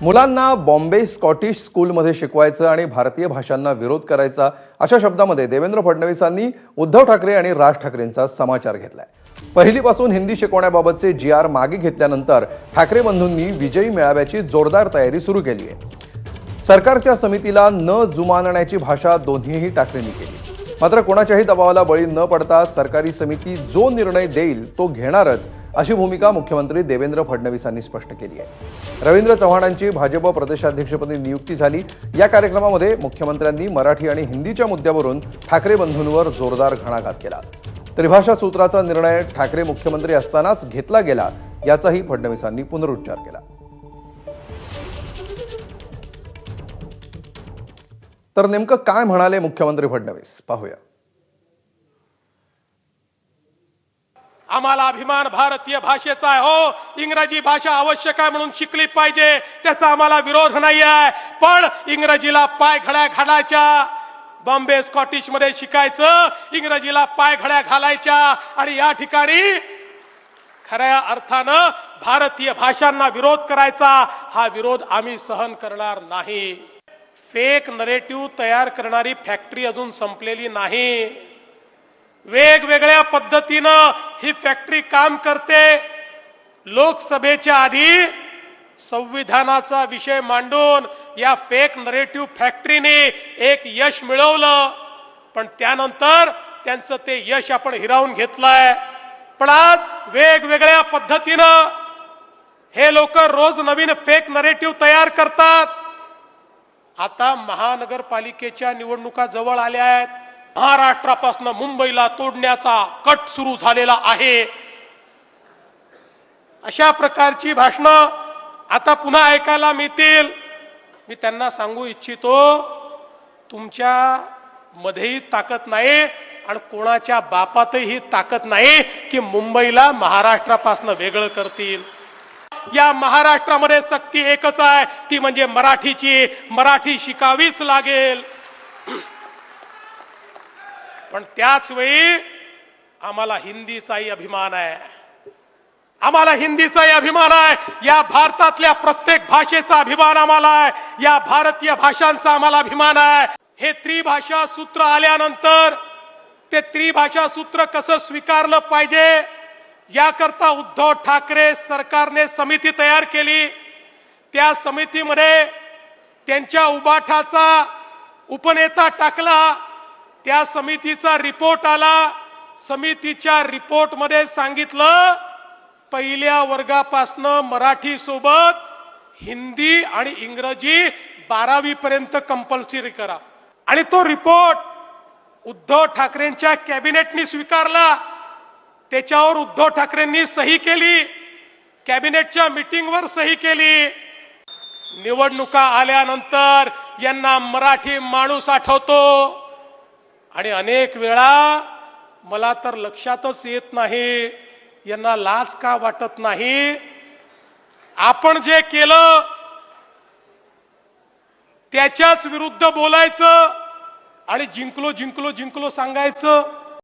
मुलांना बॉम्बे स्कॉटिश स्कूलमध्ये शिकवायचं आणि भारतीय भाषांना विरोध करायचा अशा शब्दामध्ये देवेंद्र फडणवीसांनी उद्धव ठाकरे आणि राज ठाकरेंचा समाचार घेतलाय। पहिलीपासून हिंदी शिकवण्याबाबतचे GR मागे घेतल्यानंतर ठाकरे बंधूंनी विजयी मेळाव्याची जोरदार तयारी सुरू केली आहे। सरकारच्या समितीला न जुमानण्याची भाषा दोन्हीही ठाकरेंनी केली। मात्र कोणाच्याही दबावाला बळी न पडता सरकारी समिती जो निर्णय देईल तो घेणारच अशी भूमिका मुख्यमंत्री देवेंद्र फडणवीसांनी स्पष्ट केली आहे। रवींद्र चव्हाणांची भाजप प्रदेशाध्यक्षपदी नियुक्ती झाली। या कार्यक्रमामध्ये मुख्यमंत्र्यांनी मराठी आणि हिंदीच्या मुद्द्यावरून ठाकरे बंधूंवर जोरदार घणाघात केला। त्रिभाषा सूत्राचा निर्णय ठाकरे मुख्यमंत्री असतानाच घेतला गेला याचाही फडणवीसांनी पुनरुच्चार केला। तर नेमकं काय म्हणाले मुख्यमंत्री फडणवीस पाहूया। आम्हाला अभिमान भारतीय भाषेचा आहे। हो, इंग्रजी भाषा आवश्यक आहे म्हणून शिकली पाहिजे, त्याचा आम्हाला विरोध नाही आहे। पण इंग्रजीला पाय घड्या घालायच्या, बॉम्बे स्कॉटिश मध्ये शिकायचं, इंग्रजीला पाय घड्या घालायच्या आणि या ठिकाणी खऱ्या अर्थानं भारतीय भाषांना विरोध करायचा, हा विरोध आम्ही सहन करणार नाही। फेक नरेटिव्ह तयार करणारी फॅक्टरी अजून संपलेली नाही। वेगवेगळ्या पद्धतीनं ही फॅक्टरी काम करते। लोकसभेच्या आधी संविधानाचा विषय मांडून या फेक नरेटिव्ह फॅक्टरीने एक यश मिळवलं, पण त्यानंतर त्यांचं ते यश आपण हिरावून घेतलंय। पण आज वेगवेगळ्या पद्धतीनं हे लोक रोज नवीन फेक नरेटिव्ह तयार करतात। आता महानगरपालिकेच्या निवडणुका जवळ आल्या आहेत। महाराष्ट्रापासून मुंबईला तोडण्याचा कट सुरू झालेला आहे। अशा प्रकारची भाषणं आता पुन्हा ऐकायला मिळतील। मी त्यांना सांगू इच्छितो, तुमच्या मध्येही ताकद नाही आणि कोणाच्या बापातही ताकद नाही की मुंबईला महाराष्ट्रापासून वेगळं करतील। या महाराष्ट्रामध्ये सक्ती एकच आहे, ती म्हणजे मराठीची। मराठी शिकावीच लागेल। पण त्याच वेळी आम्हाला हिंदीचाही अभिमान आहे। आम्हाला हिंदीचाही अभिमान आहे। या भारतातल्या प्रत्येक भाषेचा अभिमान आम्हाला आहे। या भारतीय भाषांचा आम्हाला अभिमान आहे। हे त्रिभाषा सूत्र आल्यानंतर ते त्रिभाषा सूत्र कसं स्वीकारलं पाहिजे याकरता उद्धव ठाकरे सरकारने समिती तयार केली। त्या समितीमध्ये त्यांच्या उबाठाचा उपनेता टाकला। त्या समितीचा रिपोर्ट आला। समितीच्या रिपोर्टमध्ये सांगितलं, पहिल्या वर्गापासून मराठी सोबत हिंदी आणि इंग्रजी 12वी पर्यंत कंपल्सरी करा। आणि तो रिपोर्ट उद्धव ठाकरेंच्या कॅबिनेटने स्वीकारला। त्याच्यावर उद्धव ठाकरेंनी सही केली, कॅबिनेटच्या मीटिंगवर सही केली। निवडणुका आल्यानंतर यांना मराठी माणूस आठवतो आणि अनेक वेळा मला तर लक्षातच येत नाही यांना लाज का वाटत नाही। आपण जे केलं त्याच्याच विरुद्ध बोलायचं आणि जिंकलो जिंकलो जिंकलो सांगायचं।